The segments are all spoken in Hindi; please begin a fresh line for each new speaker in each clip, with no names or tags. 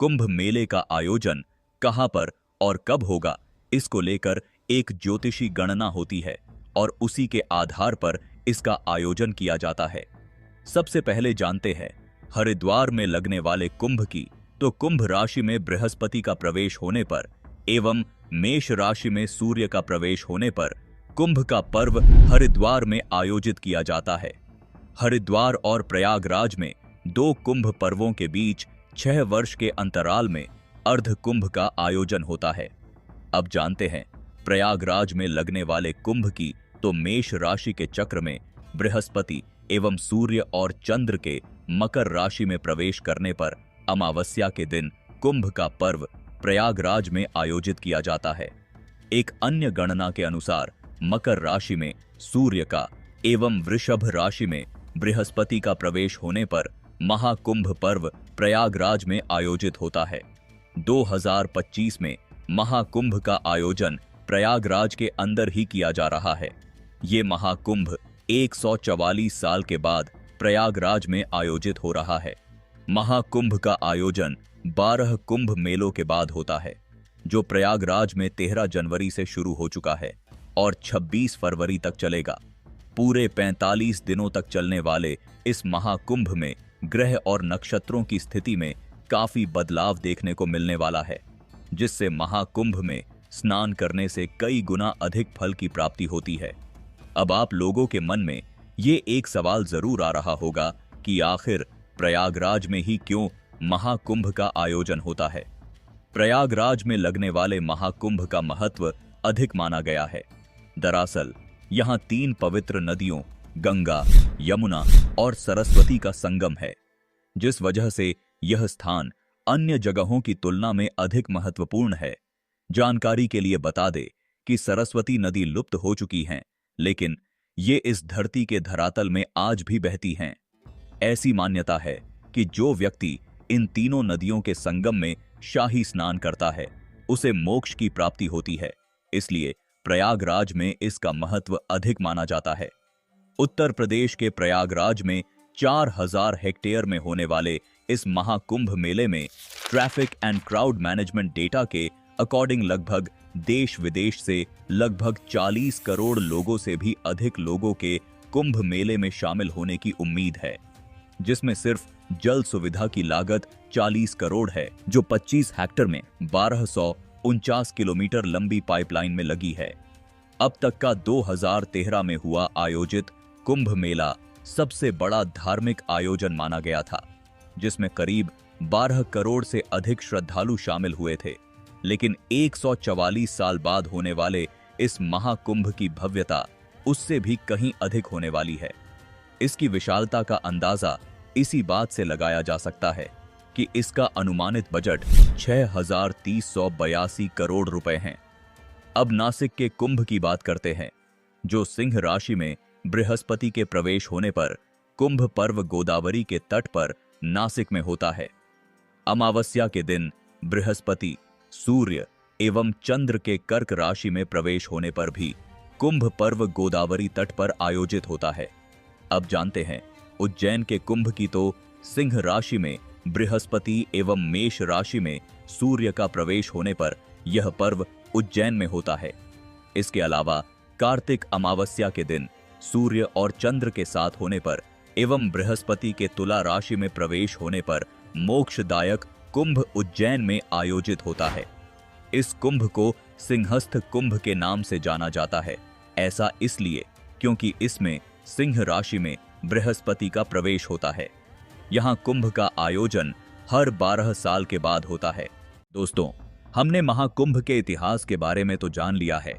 कुंभ मेले का आयोजन कहां पर और कब होगा, इसको लेकर एक ज्योतिषी गणना होती है और उसी के आधार पर इसका आयोजन किया जाता है। सबसे पहले जानते हैं हरिद्वार में लगने वाले कुंभ की। तो कुंभ राशि में बृहस्पति का प्रवेश होने पर एवं मेष राशि में सूर्य का प्रवेश होने पर कुंभ का पर्व हरिद्वार में आयोजित किया जाता है। हरिद्वार और प्रयागराज में दो कुंभ पर्वों के बीच 6 वर्ष के अंतराल में अर्ध कुंभ का आयोजन होता है। अब जानते हैं प्रयागराज में लगने वाले कुंभ की। तो मेष राशि के चक्र में बृहस्पति एवं सूर्य और चंद्र के मकर राशि में प्रवेश करने पर अमावस्या के दिन कुंभ का पर्व प्रयागराज में आयोजित किया जाता है। एक अन्य गणना के अनुसार मकर राशि में सूर्य का एवं वृषभ राशि में बृहस्पति का प्रवेश होने पर महाकुंभ पर्व प्रयागराज में आयोजित होता है। 2025 में महाकुंभ का आयोजन प्रयागराज के अंदर ही किया जा रहा है। ये महाकुंभ 144 साल के बाद प्रयागराज में आयोजित हो रहा है। महाकुंभ का आयोजन 12 कुंभ मेलों के बाद होता है, जो प्रयागराज में 13 जनवरी से शुरू हो चुका है और 26 फरवरी तक चलेगा। पूरे 45 दिनों तक चलने वाले इस महाकुंभ में ग्रह और नक्षत्रों की स्थिति में काफी बदलाव देखने को मिलने वाला है, जिससे महाकुंभ में स्नान करने से कई गुना अधिक फल की प्राप्ति होती है। अब आप लोगों के मन में ये एक सवाल जरूर आ रहा होगा कि आखिर प्रयागराज में ही क्यों महाकुंभ का आयोजन होता है। प्रयागराज में लगने वाले महाकुंभ का महत्व अधिक माना गया है। दरअसल यहाँ 3 पवित्र नदियों गंगा, यमुना और सरस्वती का संगम है, जिस वजह से यह स्थान अन्य जगहों की तुलना में अधिक महत्वपूर्ण है। जानकारी के लिए बता दे कि सरस्वती नदी लुप्त हो चुकी हैं, लेकिन ये इस धरती के धरातल में आज भी बहती हैं। ऐसी मान्यता है कि जो व्यक्ति इन तीनों नदियों के संगम में शाही स्नान करता है, उसे मोक्ष की प्राप्ति होती है। इसलिए प्रयागराज में इसका महत्व अधिक माना जाता है। उत्तर प्रदेश के प्रयागराज में 4000 हेक्टेयर में होने वाले इस महाकुंभ मेले में traffic and crowd management data के अकॉर्डिंग लगभग देश विदेश से लगभग 40 करोड़ लोगों से भी अधिक लोगों के कुंभ मेले में शामिल होने की उम्मीद है, जिसमें सिर्फ जल सुविधा की लागत 40 करोड़ है, जो 25 हेक्टेयर में 1249 किलोमीटर लंबी पाइपलाइन में लगी है। अब तक का 2013 में हुआ आयोजित कुंभ मेला सबसे बड़ा धार्मिक आयोजन माना गया था, जिसमें करीब 12 करोड़ से अधिक श्रद्धालु शामिल हुए थे। लेकिन 144 साल बाद होने वाले इस महाकुंभ की भव्यता उससे भी कहीं अधिक होने वाली है। इसकी विशालता का अंदाजा इसी बात से लगाया जा सकता है कि इसका अनुमानित बजट 6382 करोड़ रुपए हैं। अब नासिक के कुंभ की बात करते हैं, जो सिंह राशि में बृहस्पति के प्रवेश होने पर कुंभ पर्व गोदावरी के तट पर नासिक में होता है। अमावस्या के दिन बृहस्पति, सूर्य एवं चंद्र के कर्क राशि में प्रवेश होने पर भी कुंभ पर्व गोदावरी तट पर आयोजित होता है। अब जानते हैं उज्जैन के कुंभ की। तो सिंह राशि में बृहस्पति एवं मेष राशि में सूर्य का प्रवेश होने पर यह पर्व उज्जैन में होता है। इसके अलावा कार्तिक अमावस्या के दिन सूर्य और चंद्र के साथ होने पर एवं बृहस्पति के तुला राशि में प्रवेश होने पर मोक्षदायक कुंभ उज्जैन में आयोजित होता है। इस कुंभ को सिंहस्थ कुंभ के नाम से जाना जाता है। ऐसा इसलिए क्योंकि इसमें सिंह राशि में बृहस्पति का प्रवेश होता है। यहाँ कुंभ का आयोजन हर 12 साल के बाद होता है। दोस्तों, हमने महाकुंभ के इतिहास के बारे में तो जान लिया है।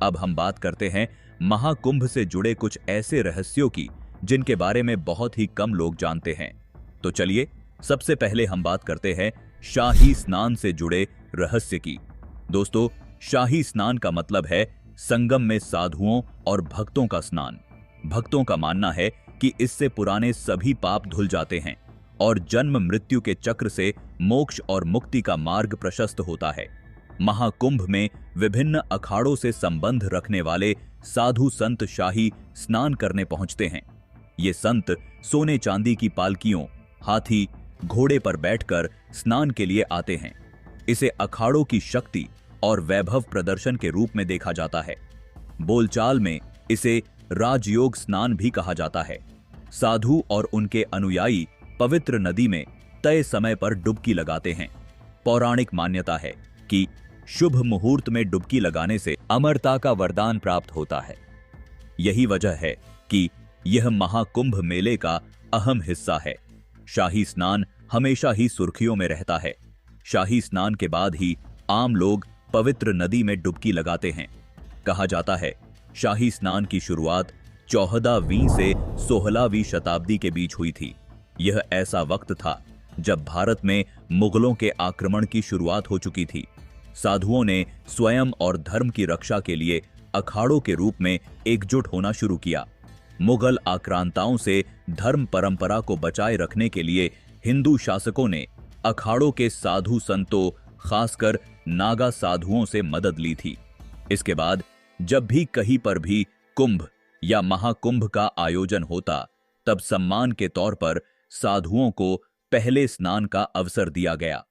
अब हम बात करते हैं महाकुंभ से जुड़े कुछ ऐसे रहस्यों की जिनके बारे में बहुत ही कम लोग जानते हैं। तो चलिए सबसे पहले हम बात करते हैं शाही स्नान से जुड़े रहस्य की। दोस्तों, शाही स्नान का मतलब है संगम में साधुओं और भक्तों का स्नान। भक्तों का मानना है कि इससे पुराने सभी पाप धुल जाते हैं और जन्म मृत्यु के चक्र से मोक्ष और मुक्ति का मार्ग प्रशस्त होता है। महाकुंभ में विभिन्न अखाड़ों से संबंध रखने वाले साधु संत शाही स्नान करने पहुंचते हैं। ये संत सोने चांदी की पालकियों, हाथी, घोड़े पर बैठकर स्नान के लिए आते हैं। इसे अखाड़ों की शक्ति और वैभव प्रदर्शन के रूप में देखा जाता है। बोलचाल में इसे राजयोग स्नान भी कहा जाता है। साधु और उनके अनुयायी पवित्र नदी में तय समय पर डुबकी लगाते हैं। पौराणिक मान्यता है कि शुभ मुहूर्त में डुबकी लगाने से अमरता का वरदान प्राप्त होता है। यही वजह है कि यह महाकुंभ मेले का अहम हिस्सा है। शाही स्नान हमेशा ही सुर्खियों में रहता है। शाही स्नान के बाद ही आम लोग पवित्र नदी में डुबकी लगाते हैं। कहा जाता है शाही स्नान की शुरुआत 14वीं से 16वीं शताब्दी के बीच हुई थी। यह ऐसा वक्त था जब भारत में मुगलों के आक्रमण की शुरुआत हो चुकी थी। साधुओं ने स्वयं और धर्म की रक्षा के लिए अखाड़ों के रूप में एकजुट होना शुरू किया। मुगल आक्रांताओं से धर्म परंपरा को बचाए रखने के लिए हिंदू शासकों ने अखाड़ों के साधु संतों, खासकर नागा साधुओं से मदद ली थी। इसके बाद जब भी कहीं पर भी कुंभ या महाकुंभ का आयोजन होता, तब सम्मान के तौर पर साधुओं को पहले स्नान का अवसर दिया गया।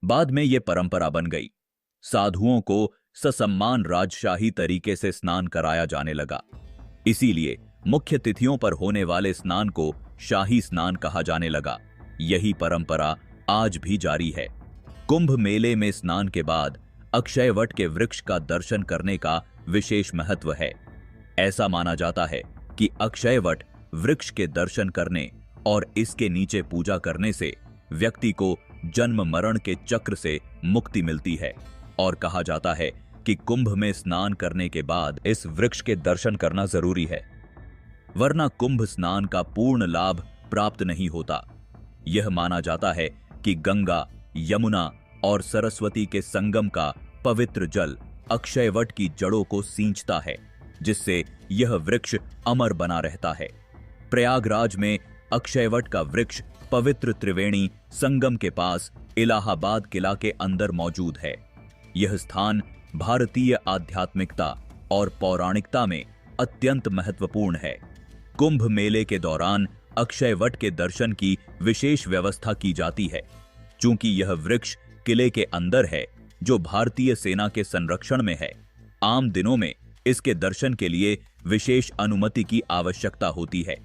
बाद में यह परंपरा बन गई। साधुओं को ससम्मान राजशाही तरीके से स्नान कराया जाने लगा। इसीलिए मुख्य तिथियों पर होने वाले स्नान को शाही स्नान कहा जाने लगा। यही परंपरा आज भी जारी है। कुंभ मेले में स्नान के बाद अक्षयवट के वृक्ष का दर्शन करने का विशेष महत्व है। ऐसा माना जाता है कि अक्षयवट वृक्ष के दर्शन करने और इसके नीचे पूजा करने से व्यक्ति को जन्म मरण के चक्र से मुक्ति मिलती है। और कहा जाता है कि कुंभ में स्नान करने के बाद इस वृक्ष के दर्शन करना जरूरी है, वरना कुंभ स्नान का पूर्ण लाभ प्राप्त नहीं होता। यह माना जाता है कि गंगा, यमुना और सरस्वती के संगम का पवित्र जल अक्षयवट की जड़ों को सींचता है, जिससे यह वृक्ष अमर बना रहता है। प्रयागराज में अक्षयवट का वृक्ष पवित्र त्रिवेणी संगम के पास इलाहाबाद किला के अंदर मौजूद है। यह स्थान भारतीय आध्यात्मिकता और पौराणिकता में अत्यंत महत्वपूर्ण है। कुंभ मेले के दौरान अक्षयवट के दर्शन की विशेष व्यवस्था की जाती है। चूंकि यह वृक्ष किले के अंदर है, जो भारतीय सेना के संरक्षण में है, आम दिनों में इसके दर्शन के लिए विशेष अनुमति की आवश्यकता होती है,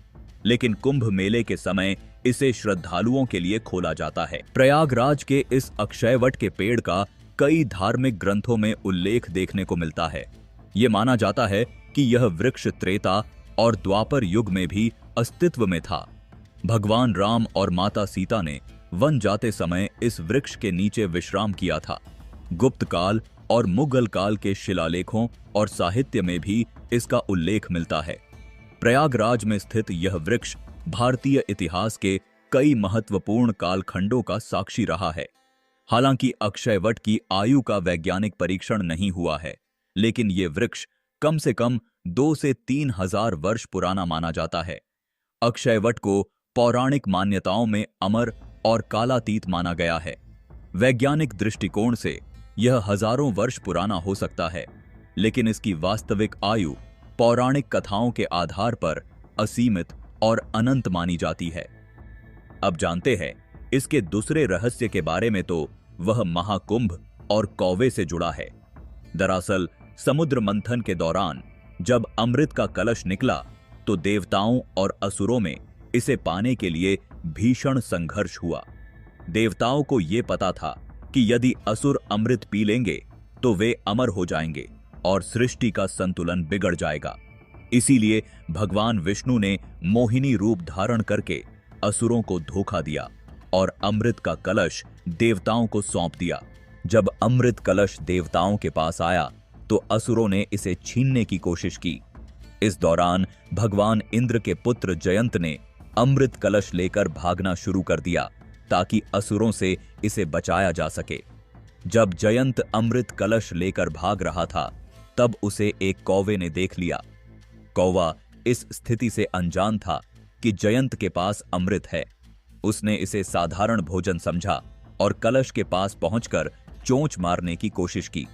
लेकिन कुंभ मेले के समय इसे श्रद्धालुओं के लिए खोला जाता है। प्रयागराज के इस अक्षयवट के पेड़ का कई धार्मिक ग्रंथों में उल्लेख देखने को मिलता है। यह माना जाता है कि यह वृक्ष त्रेता और द्वापर युग में भी अस्तित्व में था। भगवान राम और माता सीता ने वन जाते समय इस वृक्ष के नीचे विश्राम किया था। गुप्त काल और मुगल काल के शिलालेखों और साहित्य में भी इसका उल्लेख मिलता है। प्रयागराज में स्थित यह वृक्ष भारतीय इतिहास के कई महत्वपूर्ण कालखंडों का साक्षी रहा है। हालांकि अक्षयवट की आयु का वैज्ञानिक परीक्षण नहीं हुआ है, लेकिन यह वृक्ष कम से कम 2 से 3 हजार वर्ष पुराना माना जाता है। अक्षयवट को पौराणिक मान्यताओं में अमर और कालातीत माना गया है। वैज्ञानिक दृष्टिकोण से यह हजारों वर्ष पुराना हो सकता है, लेकिन इसकी वास्तविक आयु पौराणिक कथाओं के आधार पर असीमित और अनंत मानी जाती है। अब जानते हैं इसके दूसरे रहस्य के बारे में। तो वह महाकुंभ और कौवे से जुड़ा है। दरअसल समुद्र मंथन के दौरान जब अमृत का कलश निकला, तो देवताओं और असुरों में इसे पाने के लिए भीषण संघर्ष हुआ। देवताओं को यह पता था कि यदि असुर अमृत पी लेंगे तो वे अमर हो जाएंगे और सृष्टि का संतुलन बिगड़ जाएगा। इसीलिए भगवान विष्णु ने मोहिनी रूप धारण करके असुरों को धोखा दिया और अमृत का कलश देवताओं को सौंप दिया। जब अमृत कलश देवताओं के पास आया तो असुरों ने इसे छीनने की कोशिश की। इस दौरान भगवान इंद्र के पुत्र जयंत ने अमृत कलश लेकर भागना शुरू कर दिया ताकि असुरों से इसे बचाया जा सके। जब जयंत अमृत कलश लेकर भाग रहा था, तब उसे एक कौवे ने देख लिया। कौवा इस स्थिति से अनजान था कि जयंत के पास अमृत है। उसने इसे साधारण भोजन समझा और कलश के पास पहुंचकर चोंच मारने की कोशिश की।